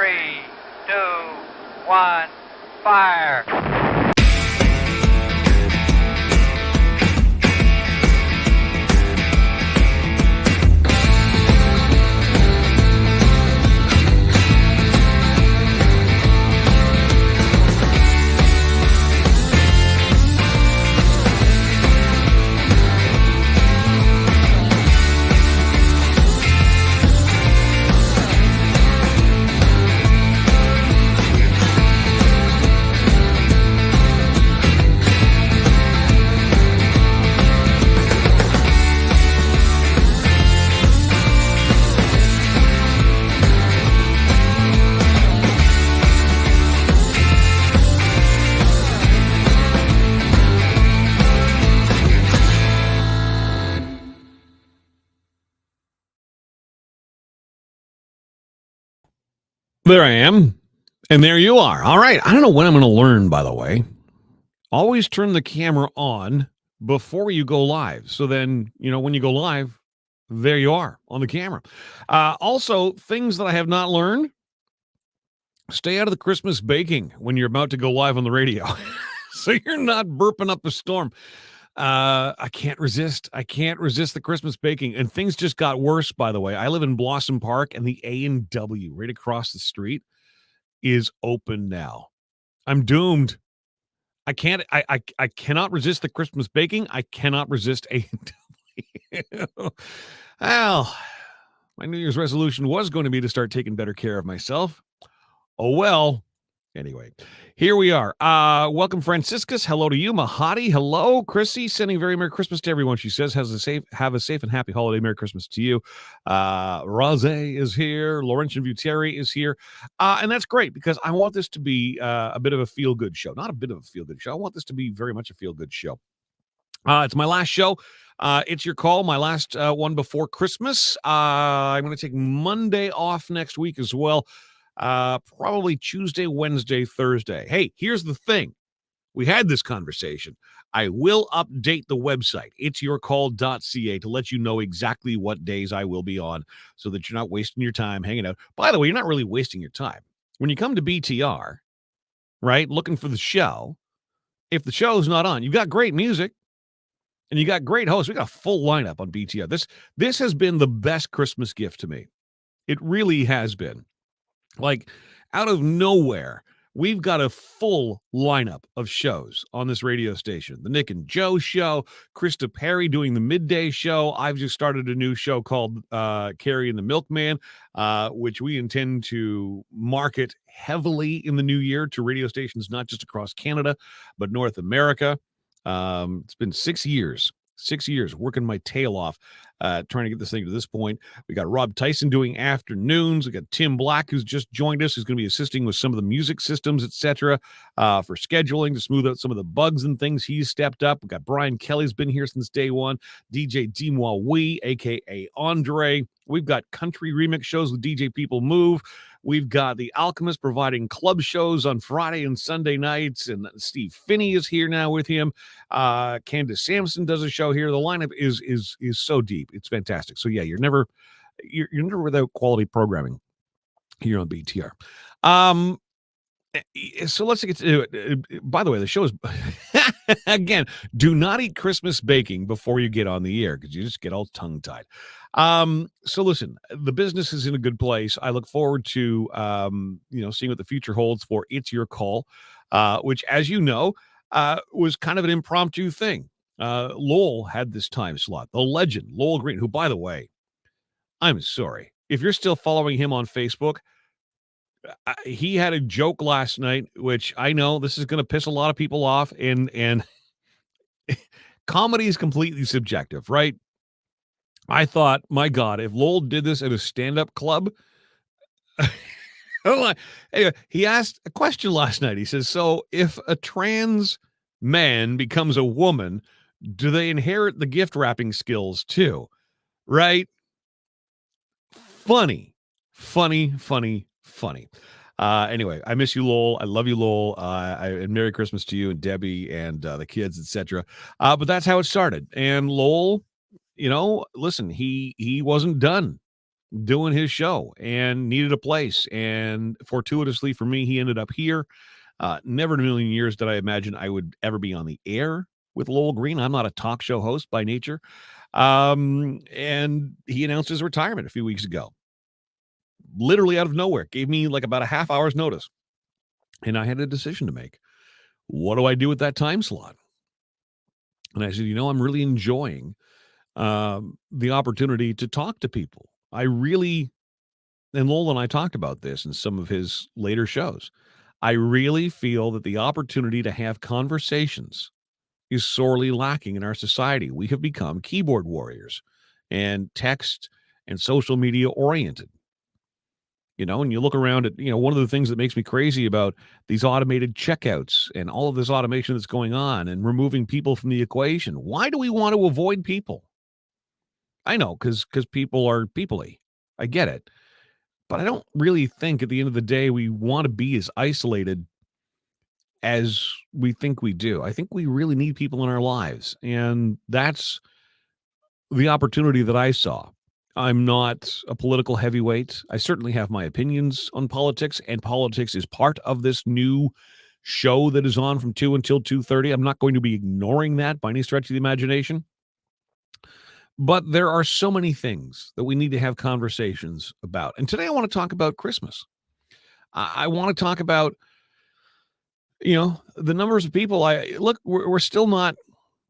3, 2, 1, fire. There I am, and there you are. All right, I don't know when I'm going to learn, by the way. Always turn the camera on before you go live. So then, when you go live, there you are on the camera. Also, things that I have not learned, stay out of the Christmas baking when you're about to go live on the radio. So you're not burping up a storm. I can't resist the Christmas baking, and things just got worse, by the way. I live in Blossom Park, and the A&W right across the street is open now. I'm doomed. I cannot resist the Christmas baking. I cannot resist A&W. Well, my New Year's resolution was going to be to start taking better care of myself. Oh, well. Anyway, here we are. Welcome, Franciscus. Hello to you. Mahadi. Hello, Chrissy. Sending very Merry Christmas to everyone. She says, have a safe and happy holiday. Merry Christmas to you. Rose is here. Laurentian Buteri is here. And that's great because I want this to be a bit of a feel-good show. Not a bit of a feel-good show. I want this to be very much a feel-good show. It's my last show. It's your call. My last one before Christmas. I'm going to take Monday off next week as well. Probably Tuesday, Wednesday, Thursday. Hey, here's the thing. We had this conversation. I will update the website, itsyourcall.ca, to let you know exactly what days I will be on so that you're not wasting your time hanging out. By the way, you're not really wasting your time. When you come to BTR, right, looking for the show, if the show's not on, you've got great music and you got great hosts. We got a full lineup on BTR. This has been the best Christmas gift to me. It really has been. Like, out of nowhere, we've got a full lineup of shows on this radio station. The Nick and Joe Show, Krista Perry doing the midday show. I've just started a new show called Carrie and the Milkman, which we intend to market heavily in the new year to radio stations, not just across Canada, but North America. It's been 6 years working my tail off, trying to get this thing to this point. We got Rob Tyson doing afternoons. We got Tim Black, who's just joined us, who's going to be assisting with some of the music systems, etc., for scheduling to smooth out some of the bugs and things. He's stepped up. We got Brian Kelly's been here since day one. DJ Dis-moi Oui, a.k.a. Andre. We've got country remix shows with DJ People Move. We've got The Alchemist providing club shows on Friday and Sunday nights, and Steve Finney is here now with him. Candace Sampson does a show here. The lineup is so deep. It's fantastic. So yeah, you're never without quality programming here on BTR. So let's get to it. By the way, the show is again, do not eat Christmas baking before you get on the air because you just get all tongue-tied. So listen, the business is in a good place. I look forward to seeing what the future holds for It's Your Call, which, as you know, was kind of an impromptu thing. Lowell had this time slot. The legend, Lowell Green, who, by the way, I'm sorry. If you're still following him on Facebook, he had a joke last night, which I know this is going to piss a lot of people off, and comedy is completely subjective, right? I thought, my God, if Lowell did this at a stand-up club, anyway, he asked a question last night. He says, so if a trans man becomes a woman, do they inherit the gift wrapping skills too? Right? Funny. Anyway, I miss you, Lowell. I love you, Lowell. And Merry Christmas to you and Debbie and the kids, etc. But that's how it started. And Lowell, listen, he wasn't done. doing his show and needed a place. And fortuitously for me, he ended up here. Never in a million years did I imagine I would ever be on the air with Lowell Green. I'm not a talk show host by nature. And he announced his retirement a few weeks ago, literally out of nowhere, gave me like about a half hour's notice. And I had a decision to make. What do I do with that time slot? And I said, I'm really enjoying the opportunity to talk to people. I really, and Lowell and I talked about this in some of his later shows. I really feel that the opportunity to have conversations is sorely lacking in our society. We have become keyboard warriors and text and social media oriented. And you look around at, one of the things that makes me crazy about these automated checkouts and all of this automation that's going on and removing people from the equation. Why do we want to avoid people? I know, because people are people-y. I get it. But I don't really think at the end of the day we want to be as isolated as we think we do. I think we really need people in our lives. And that's the opportunity that I saw. I'm not a political heavyweight. I certainly have my opinions on politics, and politics is part of this new show that is on from 2 until 2:30. I'm not going to be ignoring that by any stretch of the imagination. But there are so many things that we need to have conversations about. And today I want to talk about Christmas. I want to talk about, the numbers of people. We're still not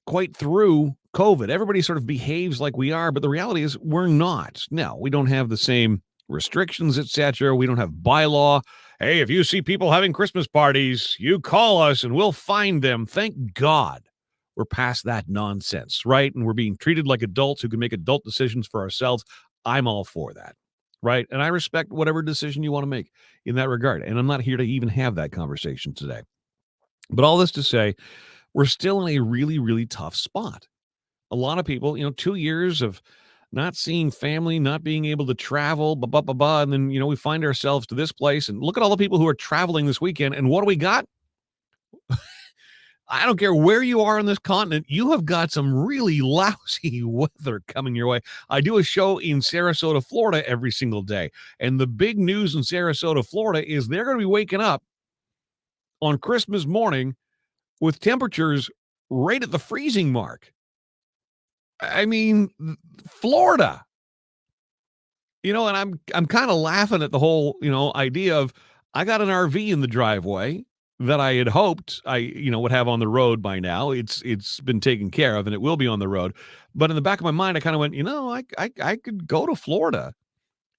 quite through COVID. Everybody sort of behaves like we are, but the reality is we're not. No, we don't have the same restrictions, etc. We don't have bylaw. Hey, if you see people having Christmas parties, you call us and we'll find them. Thank God we're past that nonsense, right? And we're being treated like adults who can make adult decisions for ourselves. I'm all for that, right? And I respect whatever decision you want to make in that regard. And I'm not here to even have that conversation today. But all this to say, we're still in a really, really tough spot. A lot of people, 2 years of not seeing family, not being able to travel, and then, we find ourselves to this place. And look at all the people who are traveling this weekend. And what do we got? I don't care where you are on this continent, you have got some really lousy weather coming your way. I do a show in Sarasota, Florida every single day. And the big news in Sarasota, Florida is they're going to be waking up on Christmas morning with temperatures right at the freezing mark. I mean, Florida. And I'm kind of laughing at the whole, idea of I got an RV in the driveway that I had hoped I, would have on the road by now. It's been taken care of and it will be on the road. But in the back of my mind, I kind of went, I could go to Florida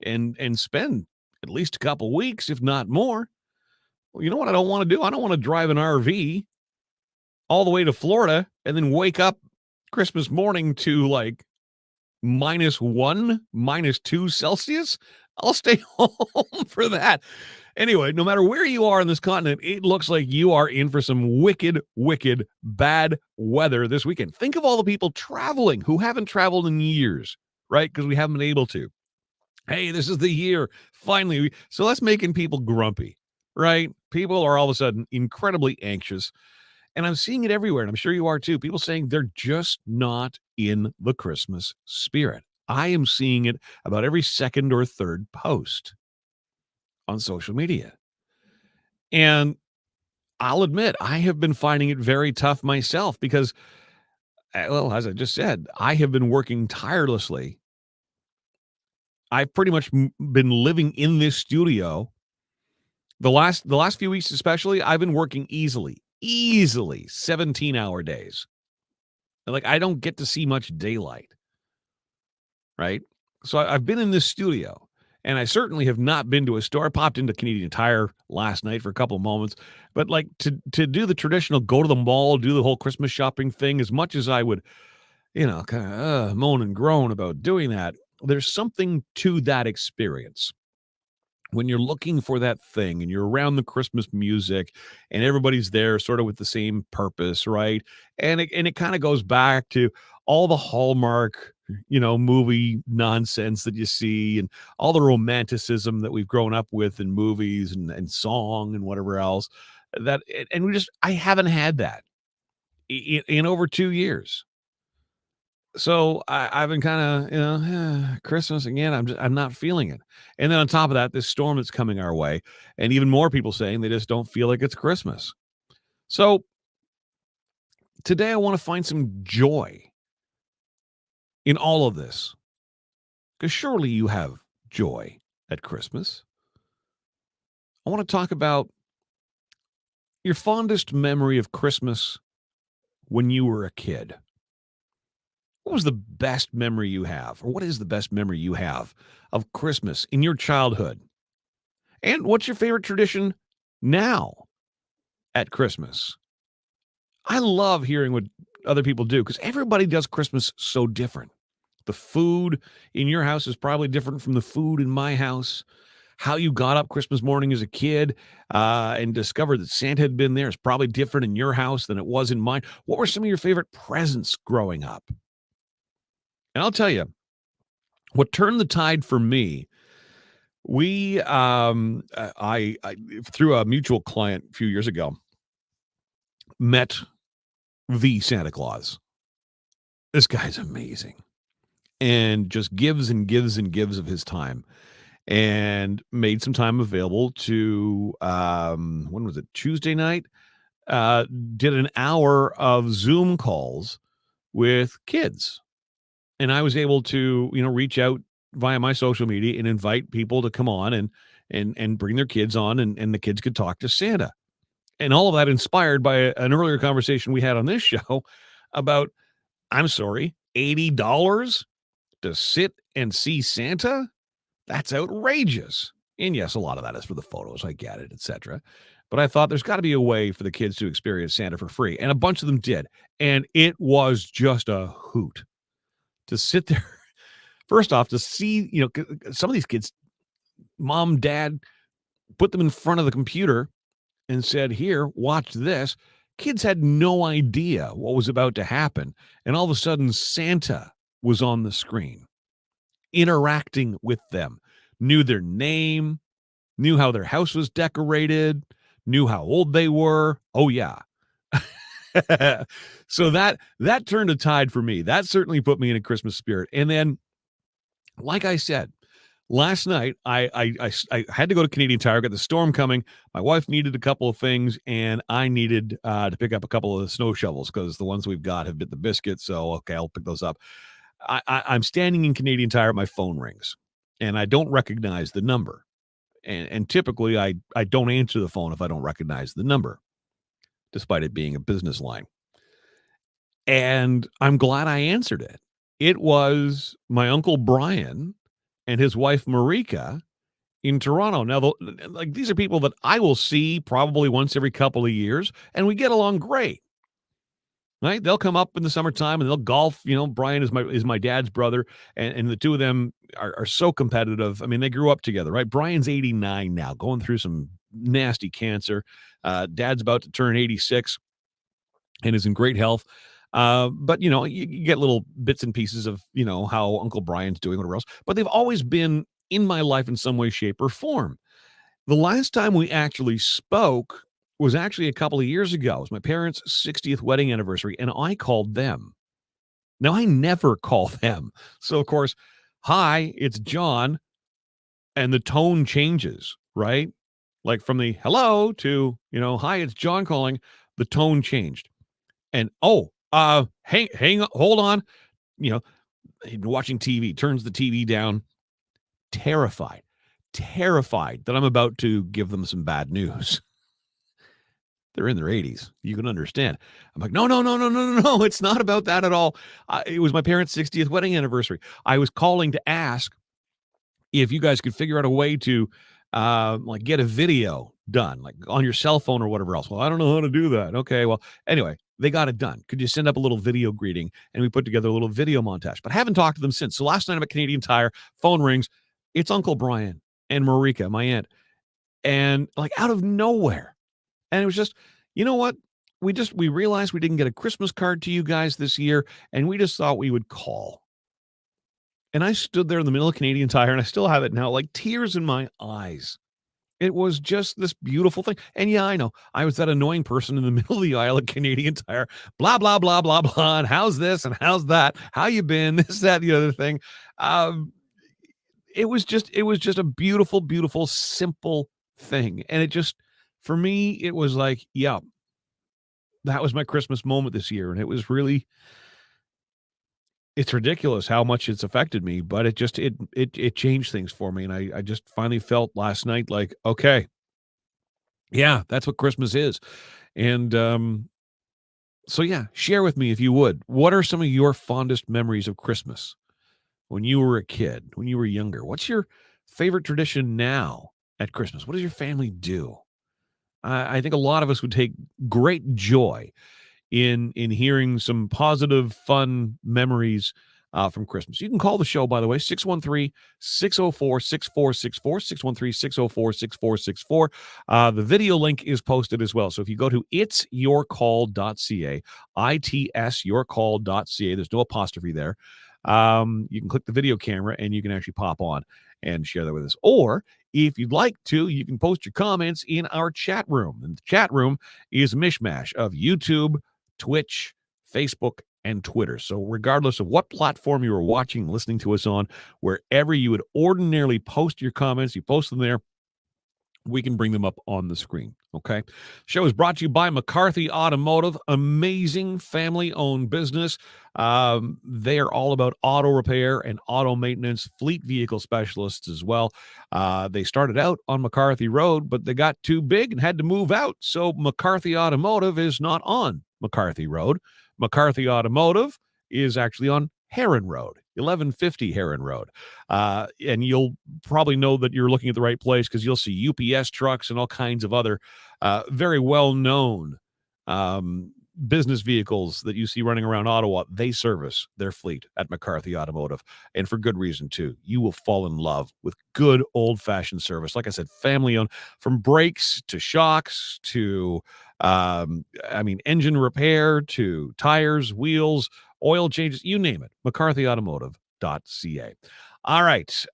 and spend at least a couple weeks, if not more. Well, you know what I don't want to do? I don't want to drive an RV all the way to Florida and then wake up Christmas morning to like -1, -2 Celsius. I'll stay home for that. Anyway, no matter where you are on this continent, it looks like you are in for some wicked, wicked bad weather this weekend. Think of all the people traveling who haven't traveled in years, right? Because we haven't been able to. Hey, this is the year. Finally. So that's making people grumpy, right? People are all of a sudden incredibly anxious. And I'm seeing it everywhere, and I'm sure you are too. People saying they're just not in the Christmas spirit. I am seeing it about every second or third post on social media. And I'll admit, I have been finding it very tough myself because, well, as I just said, I have been working tirelessly. I've pretty much been living in this studio. The last few weeks especially, I've been working easily 17-hour days. Like, I don't get to see much daylight, right? So I've been in this studio, and I certainly have not been to a store. I popped into Canadian Tire last night for a couple of moments, but like to do the traditional go to the mall, do the whole Christmas shopping thing, as much as I would, kind of moan and groan about doing that, there's something to that experience. When you're looking for that thing and you're around the Christmas music and everybody's there sort of with the same purpose, right? And it kind of goes back to all the Hallmark, movie nonsense that you see and all the romanticism that we've grown up with in movies and song and whatever else and I haven't had that in over 2 years. So I've been kind of, Christmas again. I'm not feeling it. And then on top of that, this storm that's coming our way, and even more people saying they just don't feel like it's Christmas. So today I want to find some joy in all of this, because surely you have joy at Christmas. I want to talk about your fondest memory of Christmas when you were a kid. What was the best memory you have, or what is the best memory you have of Christmas in your childhood? And what's your favorite tradition now at Christmas? I love hearing what other people do because everybody does Christmas so different. The food in your house is probably different from the food in my house. How you got up Christmas morning as a kid and discovered that Santa had been there is probably different in your house than it was in mine. What were some of your favorite presents growing up? And I'll tell you, what turned the tide for me, I through a mutual client a few years ago, met the Santa Claus. This guy's amazing and just gives and gives and gives of his time, and made some time available to, when was it? Tuesday night? Uh, did an hour of Zoom calls with kids. And I was able to, reach out via my social media and invite people to come on and bring their kids on, and the kids could talk to Santa. And all of that inspired by an earlier conversation we had on this show about, I'm sorry, $80 to sit and see Santa? That's outrageous. And yes, a lot of that is for the photos. I get it, etc. But I thought there's got to be a way for the kids to experience Santa for free. And a bunch of them did. And it was just a hoot to sit there. First off, to see, some of these kids, mom, dad, put them in front of the computer and said, "Here, watch this." Kids had no idea what was about to happen. And all of a sudden, Santa was on the screen, interacting with them, knew their name, knew how their house was decorated, knew how old they were. Oh, yeah. So that turned a tide for me. That certainly put me in a Christmas spirit. And then, like I said, last night, I had to go to Canadian Tire, got the storm coming. My wife needed a couple of things, and I needed to pick up a couple of the snow shovels because the ones we've got have bit the biscuit. So, okay, I'll pick those up. I'm standing in Canadian Tire, my phone rings, and I don't recognize the number. And typically, I don't answer the phone if I don't recognize the number, despite it being a business line. And I'm glad I answered it. It was my uncle Brian and his wife Marika in Toronto. Now, like, these are people that I will see probably once every couple of years, and we get along great. Right? They'll come up in the summertime and they'll golf. Brian is my dad's brother, and the two of them are so competitive. I mean, they grew up together, right? Brian's 89 now, going through some nasty cancer. Dad's about to turn 86 and is in great health. But you get little bits and pieces of how Uncle Brian's doing, whatever else. But they've always been in my life in some way, shape, or form. The last time we actually spoke was actually a couple of years ago. It was my parents' 60th wedding anniversary, and I called them. Now, I never call them. So, of course, "Hi, it's John," and the tone changes, right? Like from the hello to, "Hi, it's John calling," the tone changed. And, "Oh, hang on, hold on." You know, watching TV, turns the TV down, terrified, terrified that I'm about to give them some bad news. They're in their 80s. You can understand. I'm like, no, no, no, no, no, no, no. It's not about that at all. It was my parents' 60th wedding anniversary. I was calling to ask if you guys could figure out a way to like get a video done, like on your cell phone or whatever else. Well, I don't know how to do that. Okay. Well, anyway, they got it done. Could you send up a little video greeting? And we put together a little video montage, but I haven't talked to them since. So last night I'm at Canadian Tire, phone rings. It's Uncle Brian and Marika, my aunt. And like out of nowhere, and it was just, you know what? We realized we didn't get a Christmas card to you guys this year, and we just thought we would call. And I stood there in the middle of Canadian Tire, and I still have it now, like tears in my eyes. It was just this beautiful thing. And yeah, I know. I was that annoying person in the middle of the aisle at Canadian Tire, blah, blah, blah, blah, blah. And how's this and how's that? How you been? This, that, the other thing. Um, it was just a beautiful, beautiful, simple thing. And it just, for me, it was like, yeah, that was my Christmas moment this year. And it was really, it's ridiculous how much it's affected me, but it changed things for me. And I just finally felt last night like, okay, yeah, that's what Christmas is. And so yeah, share with me if you would. What are some of your fondest memories of Christmas when you were a kid, when you were younger? What's your favorite tradition now at Christmas? What does your family do? I think a lot of us would take great joy in hearing some positive, fun memories from Christmas. You can call the show, by the way, 613-604-6464, 613-604-6464. The video link is posted as well. So if you go to itsyourcall.ca, itsyourcall.ca, there's no apostrophe there. You can click the video camera and you can actually pop on and share that with us. Or if you'd like to, you can post your comments in our chat room. And the chat room is a mishmash of YouTube, Twitch, Facebook, and Twitter. So regardless of what platform you are watching, listening to us on, wherever you would ordinarily post your comments, you post them there. We can bring them up on the screen. Okay. Show is brought to you by McCarthy Automotive, amazing family-owned business. They are all about auto repair and auto maintenance, fleet vehicle specialists as well. They started out on McCarthy Road, but they got too big and had to move out. So McCarthy Automotive is not on McCarthy Road. McCarthy Automotive is actually on Heron Road, 1150 Heron Road. And you'll probably know that you're looking at the right place because you'll see UPS trucks and all kinds of other very well-known business vehicles that you see running around Ottawa. They service their fleet at McCarthy Automotive, and for good reason, too. You will fall in love with good old-fashioned service. Like I said, family-owned, from brakes to shocks to, engine repair to tires, wheels, oil changes, you name it. McCarthyAutomotive.ca. All right.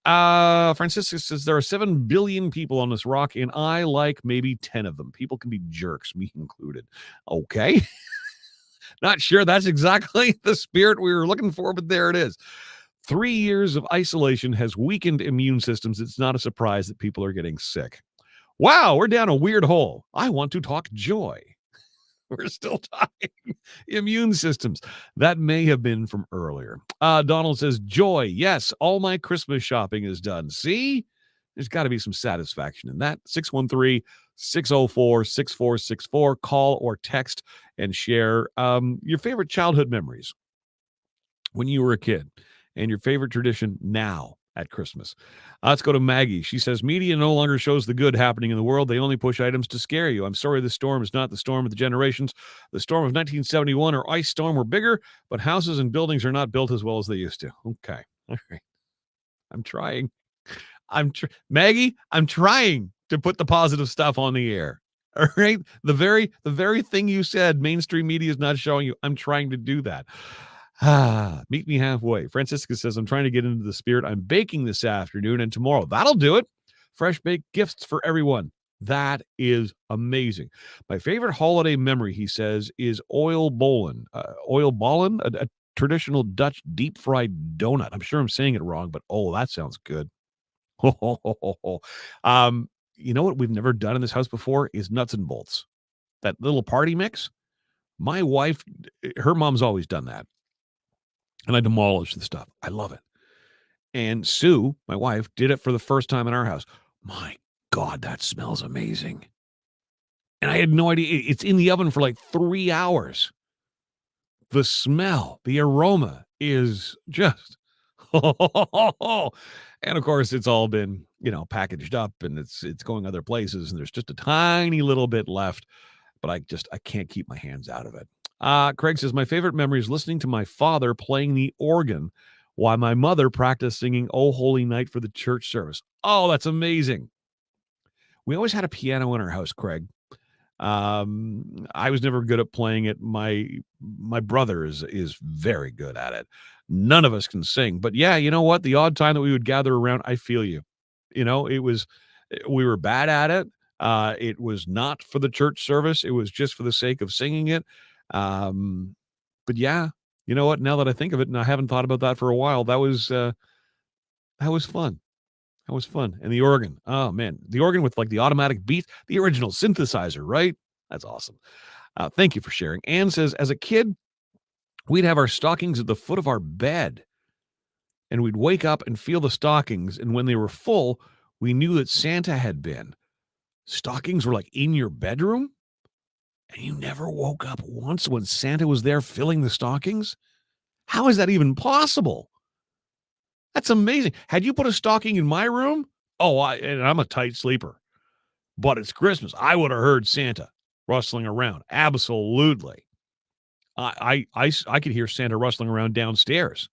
Francisca says there are 7 billion people on this rock, and I like maybe 10 of them. People can be jerks, me included. Okay. Not sure that's exactly the spirit we were looking for, but there it is. 3 years of isolation has weakened immune systems. It's not a surprise that people are getting sick. Wow, we're down a weird hole. I want to talk joy. We're still talking immune systems. That may have been from earlier. Donald says, joy. Yes, all my Christmas shopping is done. See? There's got to be some satisfaction in that. 613-604-6464. Call or text and share your favorite childhood memories when you were a kid and your favorite tradition now at Christmas. Let's go to Maggie. She says, media no longer shows the good happening in the world. They only push items to scare you. I'm sorry this storm is not the storm of the generations. The storm of 1971 or ice storm were bigger, but houses and buildings are not built as well as they used to. Okay. All right. I'm trying. Maggie, I'm trying to put the positive stuff on the air. All right. The very thing you said, mainstream media is not showing you. I'm trying to do that. Meet me halfway. Francisca says, I'm trying to get into the spirit. I'm baking this afternoon and tomorrow. That'll do it. Fresh baked gifts for everyone. That is amazing. My favorite holiday memory, he says, is oil bollen. A traditional Dutch deep fried donut. I'm sure I'm saying it wrong, but that sounds good. You know what we've never done in this house before is nuts and bolts. That little party mix. My wife, her mom's always done that. And I demolished the stuff. I love it. And Sue, my wife, did it for the first time in our house. My God, that smells amazing. And I had no idea. It's in the oven for like 3 hours. The smell, the aroma is just, and of course, it's all been, packaged up and it's going other places. And there's just a tiny little bit left, but I can't keep my hands out of it. Craig says, my favorite memory is listening to my father playing the organ while my mother practiced singing Oh Holy Night for the church service. Oh, that's amazing. We always had a piano in our house, Craig. I was never good at playing it. My brother is very good at it. None of us can sing, but yeah, you know what? The odd time that we would gather around, I feel you. It was We were bad at it. It was not for the church service. It was just for the sake of singing it. But yeah, you know what? Now that I think of it, and I haven't thought about that for a while, that was fun. That was fun. And the organ. Oh man, the organ with like the automatic beat, the original synthesizer, right? That's awesome. Thank you for sharing. Anne says, as a kid, we'd have our stockings at the foot of our bed, and we'd wake up and feel the stockings. And when they were full, we knew that Santa had been. Stockings were like in your bedroom, and you never woke up once when Santa was there filling the stockings? How is that even possible? That's amazing. Had you put a stocking in my room? Oh, and I'm a tight sleeper, but it's Christmas. I would have heard Santa rustling around. Absolutely. I could hear Santa rustling around downstairs,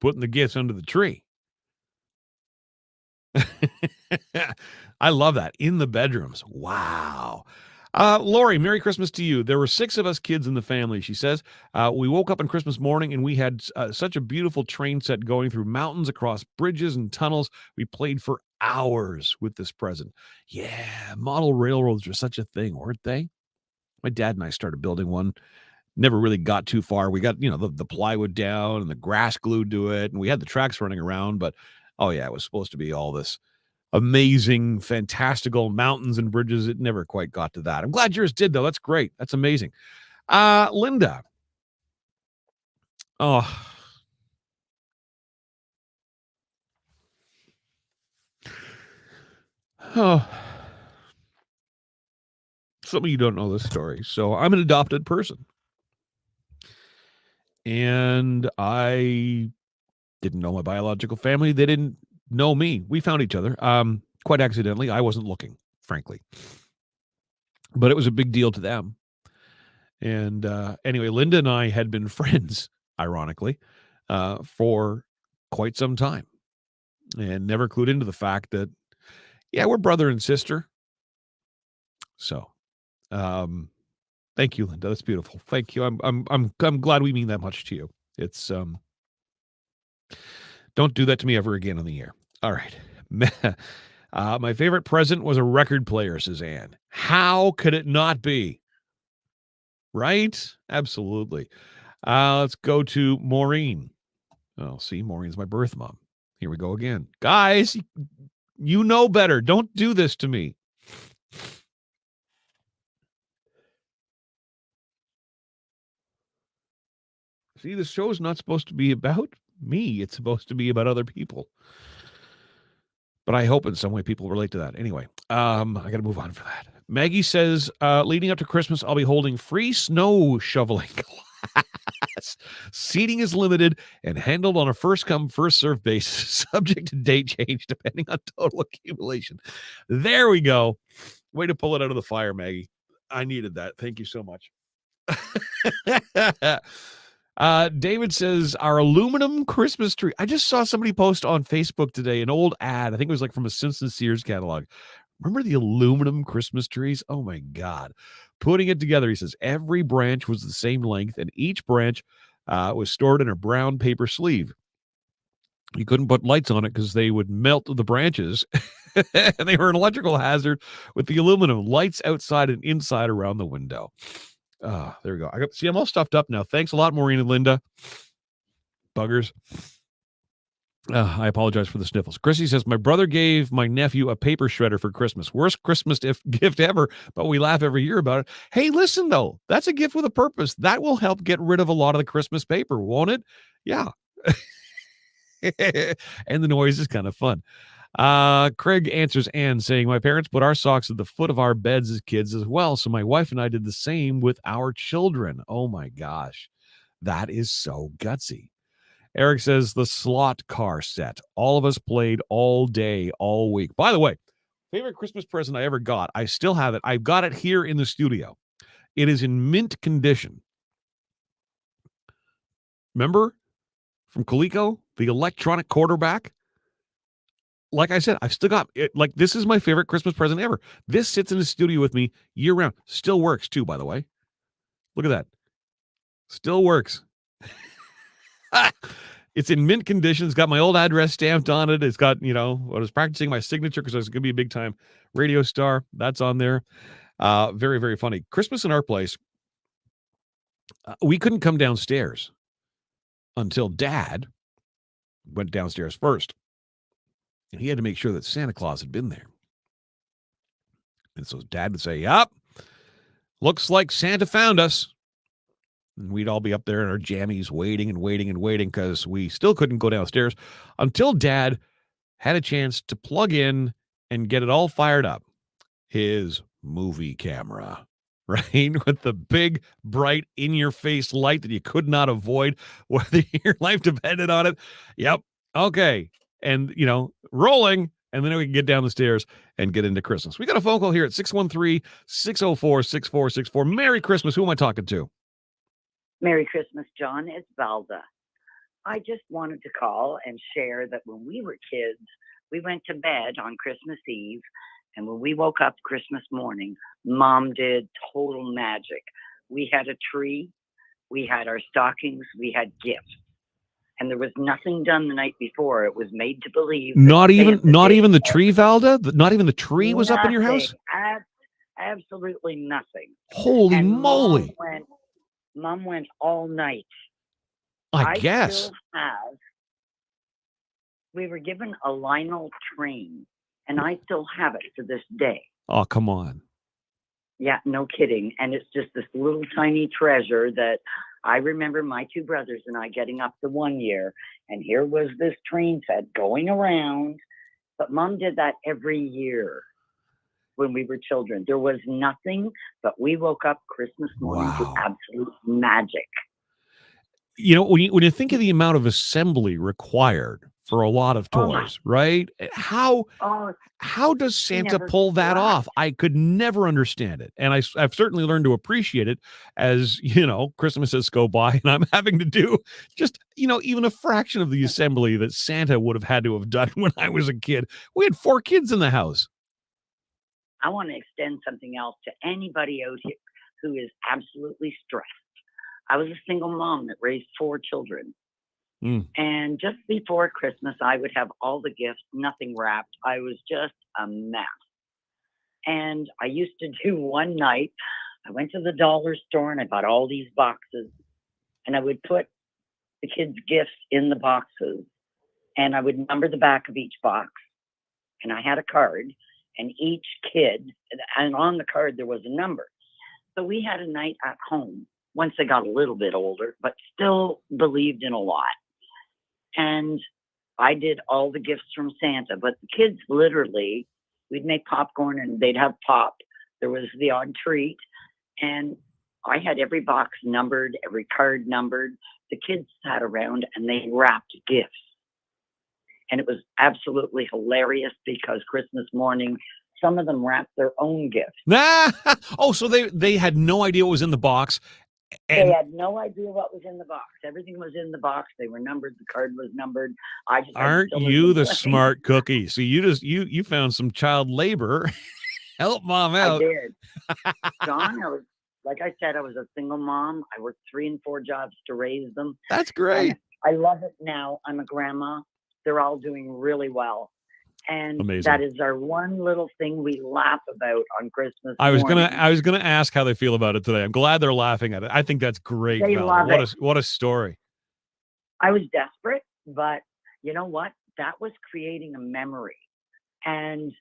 putting the gifts under the tree. I love that. In the bedrooms. Wow. Lori, Merry Christmas to you. There were 6 of us kids in the family, she says. We woke up on Christmas morning and we had such a beautiful train set going through mountains, across bridges and tunnels. We played for hours with this present. Yeah, model railroads are such a thing, weren't they? My dad and I started building one. Never really got too far. We got, the plywood down and the grass glued to it, and we had the tracks running around, but oh yeah, it was supposed to be all this amazing, fantastical mountains and bridges. It never quite got to that. I'm glad yours did, though. That's great. That's amazing. Linda. Oh. Oh. Some of you don't know this story. So I'm an adopted person. And I didn't know my biological family. They didn't know me. We found each other quite accidentally. I wasn't looking, frankly. But it was a big deal to them. And anyway, Linda and I had been friends, ironically, for quite some time, and never clued into the fact that, yeah, we're brother and sister. So, thank you, Linda. That's beautiful. Thank you. I'm glad we mean that much to you. It's don't do that to me ever again on the air. All right. My favorite present was a record player, says Anne. How could it not be? Right? Absolutely. Let's go to Maureen. Oh, see, Maureen's my birth mom. Here we go again. Guys, you know better. Don't do this to me. See, the show's not supposed to be about me. It's supposed to be about other people. But I hope in some way people relate to that. Anyway, I got to move on for that. Maggie says, leading up to Christmas, I'll be holding free snow shoveling class. Seating is limited and handled on a first-come, first-served basis, subject to date change depending on total accumulation. There we go. Way to pull it out of the fire, Maggie. I needed that. Thank you so much. David says, our aluminum Christmas tree. I just saw somebody post on Facebook today an old ad. I think it was like from a Simpsons Sears catalog. Remember the aluminum Christmas trees? Oh my God. Putting it together, he says, every branch was the same length and each branch was stored in a brown paper sleeve. You couldn't put lights on it because they would melt the branches and they were an electrical hazard with the aluminum lights outside and inside around the window. There we go. I'm all stuffed up now. Thanks a lot, Maureen and Linda. Buggers. I apologize for the sniffles. Chrissy says, my brother gave my nephew a paper shredder for Christmas. Worst Christmas gift ever, but we laugh every year about it. Hey, listen, though. That's a gift with a purpose. That will help get rid of a lot of the Christmas paper, won't it? Yeah. And the noise is kind of fun. Craig answers Anne saying, my parents put our socks at the foot of our beds as kids as well. So my wife and I did the same with our children. Oh my gosh. That is so gutsy. Eric says the slot car set. All of us played all day, all week. By the way, favorite Christmas present I ever got. I still have it. I've got it here in the studio. It is in mint condition. Remember from Coleco, the electronic quarterback? Like I said, I've still got it. Like, this is my favorite Christmas present ever. This sits in the studio with me year round. Still works too, by the way. Look at that. Still works. It's in mint condition. It's got my old address stamped on it. It's got, I was practicing my signature because I was going to be a big time radio star. That's on there. Very, very funny. Christmas in our place, we couldn't come downstairs until Dad went downstairs first. And he had to make sure that Santa Claus had been there. And so Dad would say, "Yup, looks like Santa found us." And we'd all be up there in our jammies waiting and waiting and waiting because we still couldn't go downstairs until Dad had a chance to plug in and get it all fired up. His movie camera, right? With the big, bright, in-your-face light that you could not avoid, whether your life depended on it. Yep. Okay. And, rolling. And then we can get down the stairs and get into Christmas. We got a phone call here at 613-604-6464. Merry Christmas. Who am I talking to? Merry Christmas, John. It's Valda. I just wanted to call and share that when we were kids, we went to bed on Christmas Eve, and when we woke up Christmas morning, Mom did total magic. We had a tree, we had our stockings, we had gifts, and there was nothing done the night before. It was made to believe. Not even the tree, Valda? Not even the tree was up in your house? Absolutely nothing. Holy moly. Mom went all night. I guess. We were given a Lionel train, and I still have it to this day. Oh, come on. Yeah, no kidding. And it's just this little tiny treasure that I remember my two brothers and I getting up to 1 year, and here was this train set going around. But Mom did that every year when we were children. There was nothing, but we woke up Christmas morning to absolute magic. When you think of the amount of assembly required for a lot of toys, right? How does Santa pull that off? I could never understand it. And I've certainly learned to appreciate it as, Christmases go by and I'm having to do just, even a fraction of the assembly that Santa would have had to have done when I was a kid. We had 4 kids in the house. I want to extend something else to anybody out here who is absolutely stressed. I was a single mom that raised 4 children. And just before Christmas, I would have all the gifts, nothing wrapped. I was just a mess. And I used to do one night, I went to the dollar store and I bought all these boxes. And I would put the kids' gifts in the boxes. And I would number the back of each box. And I had a card. And each kid, and on the card, there was a number. So we had a night at home once they got a little bit older, but still believed in a lot. And I did all the gifts from Santa, but the kids literally, we'd make popcorn and they'd have pop. There was the odd treat. And I had every box numbered, every card numbered. The kids sat around and they wrapped gifts. And it was absolutely hilarious because Christmas morning, some of them wrapped their own gifts. So they had no idea what was in the box. They had no idea what was in the box. Everything was in the box. They were numbered. The card was numbered. Aren't you the smart cookie? So you found some child labor. Help Mom out. I did. John, like I said, I was a single mom. I worked 3 and 4 jobs to raise them. That's great. And I love it now. I'm a grandma. They're all doing really well. And amazing. That is our one little thing we laugh about on Christmas I was morning. gonna ask how they feel about it today. I'm glad they're laughing at it. I think that's great. They love it. What a story. I was desperate, but you know what? That was creating a memory. And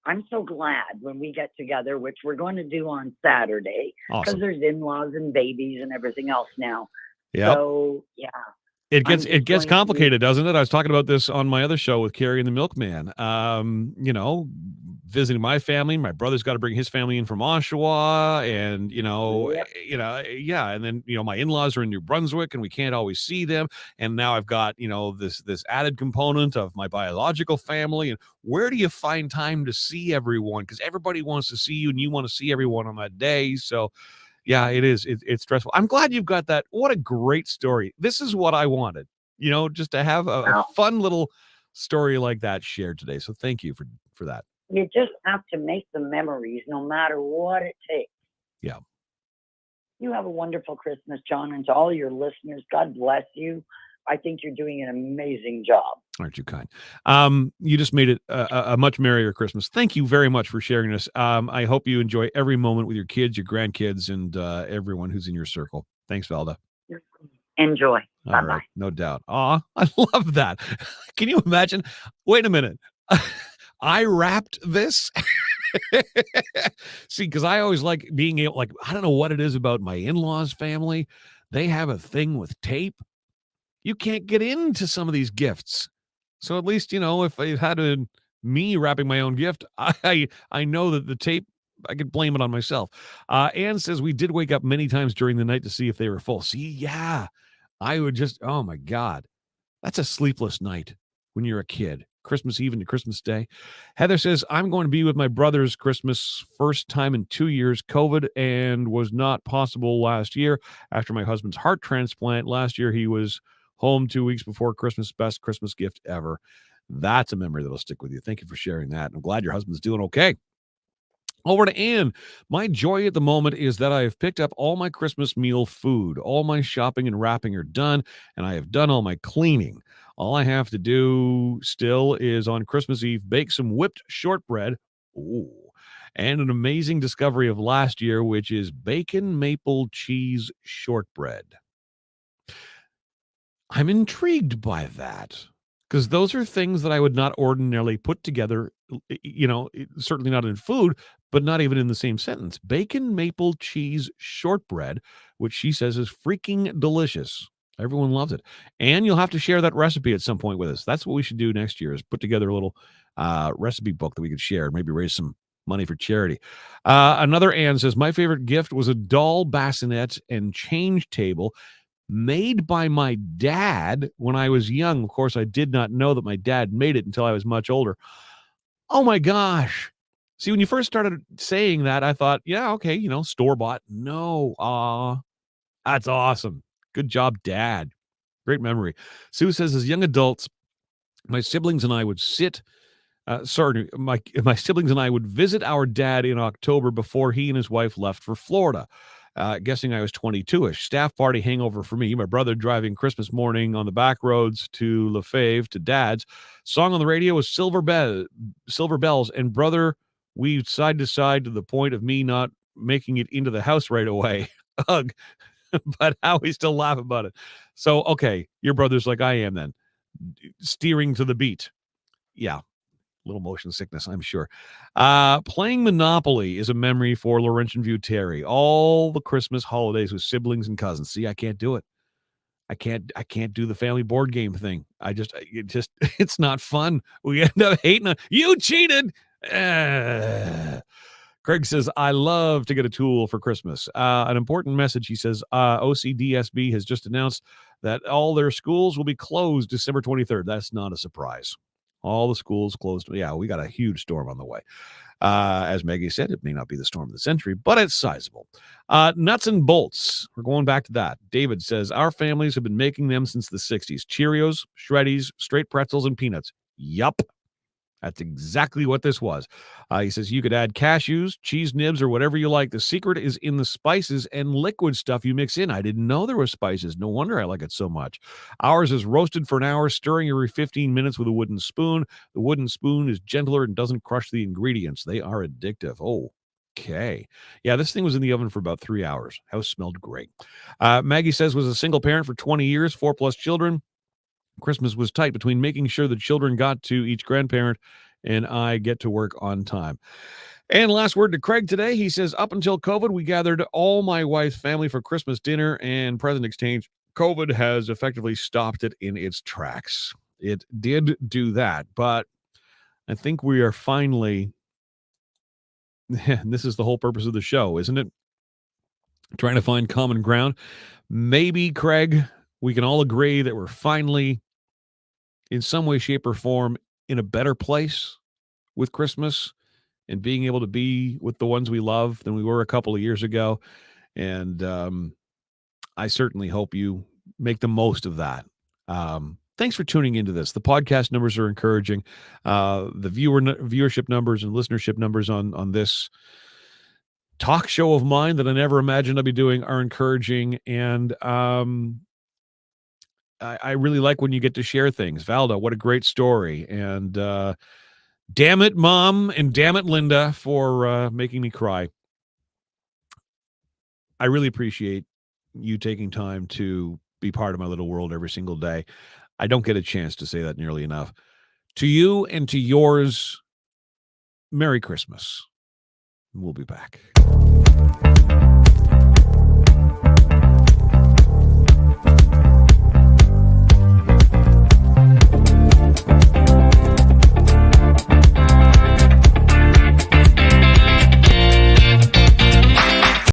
I'm so glad when we get together, which we're going to do on Saturday, because there's in-laws and babies and everything else now. Yeah. So yeah. It gets complicated, doesn't it? I was talking about this on my other show with Carrie and the Milkman. Visiting my family. My brother's got to bring his family in from Oshawa, and and then my in-laws are in New Brunswick, and we can't always see them. And now I've got this added component of my biological family. And where do you find time to see everyone? Because everybody wants to see you, and you want to see everyone on that day. So. Yeah, it is. It's stressful. I'm glad you've got that. What a great story. This is what I wanted, just to have a fun little story like that shared today. So thank you for that. You just have to make the memories no matter what it takes. Yeah. You have a wonderful Christmas, John, and to all your listeners, God bless you. I think you're doing an amazing job. Aren't you kind? You just made it a much merrier Christmas. Thank you very much for sharing this. I hope you enjoy every moment with your kids, your grandkids, and everyone who's in your circle. Thanks, Velda. Enjoy. All Bye-bye. right, no doubt. Aw, I love that. Can you imagine? Wait a minute. I wrapped this. See, because I always like being able, like, I don't know what it is about my in-laws family. They have a thing with tape. You can't get into some of these gifts. So at least, if I had me wrapping my own gift, I know that the tape, I could blame it on myself. Anne says we did wake up many times during the night to see if they were full. See, yeah, I would just, oh my God, that's a sleepless night when you're a kid. Christmas Eve into Christmas Day. Heather says, I'm going to be with my brother's Christmas first time in 2 years. COVID and was not possible last year after my husband's heart transplant. Last year, he was home 2 weeks before Christmas. Best Christmas gift ever. That's a memory that'll stick with you. Thank you for sharing that. I'm glad your husband's doing okay. Over to Anne. My joy at the moment is that I have picked up all my Christmas meal food. All my shopping and wrapping are done, and I have done all my cleaning. All I have to do still is on Christmas Eve bake some whipped shortbread. Ooh. And an amazing discovery of last year, which is bacon maple cheese shortbread. I'm intrigued by that because those are things that I would not ordinarily put together, certainly not in food, but not even in the same sentence. Bacon maple cheese shortbread, which she says is freaking delicious. Everyone loves it. And you'll have to share that recipe at some point with us. That's what we should do next year is put together a little recipe book that we could share and maybe raise some money for charity. Another Ann says, my favorite gift was a doll bassinet and change table made by my dad when I was young. Of course, I did not know that my dad made it until I was much older. Oh my gosh. See, when you first started saying that, I thought, yeah, okay, store-bought. No, that's awesome. Good job, Dad. Great memory. Sue says, as young adults, my siblings and I would my siblings and I would visit our dad in October before he and his wife left for Florida. Guessing I was 22-ish. Staff party hangover for me. My brother driving Christmas morning on the back roads to Lefebvre to Dad's. Song on the radio was Silver Bells. And brother weaved side to side to the point of me not making it into the house right away. Ugh. But how we still laugh about it. So, okay, your brother's like I am then. Steering to the beat. Yeah. Little motion sickness, I'm sure. Playing Monopoly is a memory for Laurentian View Terry. All the Christmas holidays with siblings and cousins. See, I can't do it. I can't do the family board game thing. It's not fun. We end up hating you cheated. Craig says, I love to get a tool for Christmas. An important message, he says, OCDSB has just announced that all their schools will be closed December 23rd. That's not a surprise. All the schools closed. Yeah, we got a huge storm on the way. As Maggie said, it may not be the storm of the century, but it's sizable. Nuts and bolts. We're going back to that. David says, our families have been making them since the 60s. Cheerios, Shreddies, straight pretzels, and peanuts. Yup. That's exactly what this was. He says you could add cashews, cheese nibs, or whatever you like. The secret is in the spices and liquid stuff you mix in. I didn't know there were spices. No wonder I like it so much. Ours is roasted for an hour, stirring every 15 minutes with a wooden spoon. The wooden spoon is gentler and doesn't crush the ingredients. They are addictive. Oh, okay. Yeah, this thing was in the oven for about 3 hours. House smelled great. Maggie says was a single parent for 20 years, 4+ children. Christmas was tight between making sure the children got to each grandparent and I get to work on time. And last word to Craig today. He says, up until COVID, we gathered all my wife's family for Christmas dinner and present exchange. COVID has effectively stopped it in its tracks. It did do that, but I think we are finally, and this is the whole purpose of the show, isn't it? Trying to find common ground. Maybe, Craig, we can all agree that we're finally, in some way, shape, or form, in a better place with Christmas and being able to be with the ones we love than we were a couple of years ago. And I certainly hope you make the most of that. Thanks for tuning into this. The podcast numbers are encouraging. The viewership numbers and listenership numbers on this talk show of mine that I never imagined I'd be doing are encouraging. And I really like when you get to share things. Valda, what a great story. And damn it, Mom, and damn it, Linda, for making me cry. I really appreciate you taking time to be part of my little world every single day. I don't get a chance to say that nearly enough. To you and to yours, Merry Christmas. We'll be back.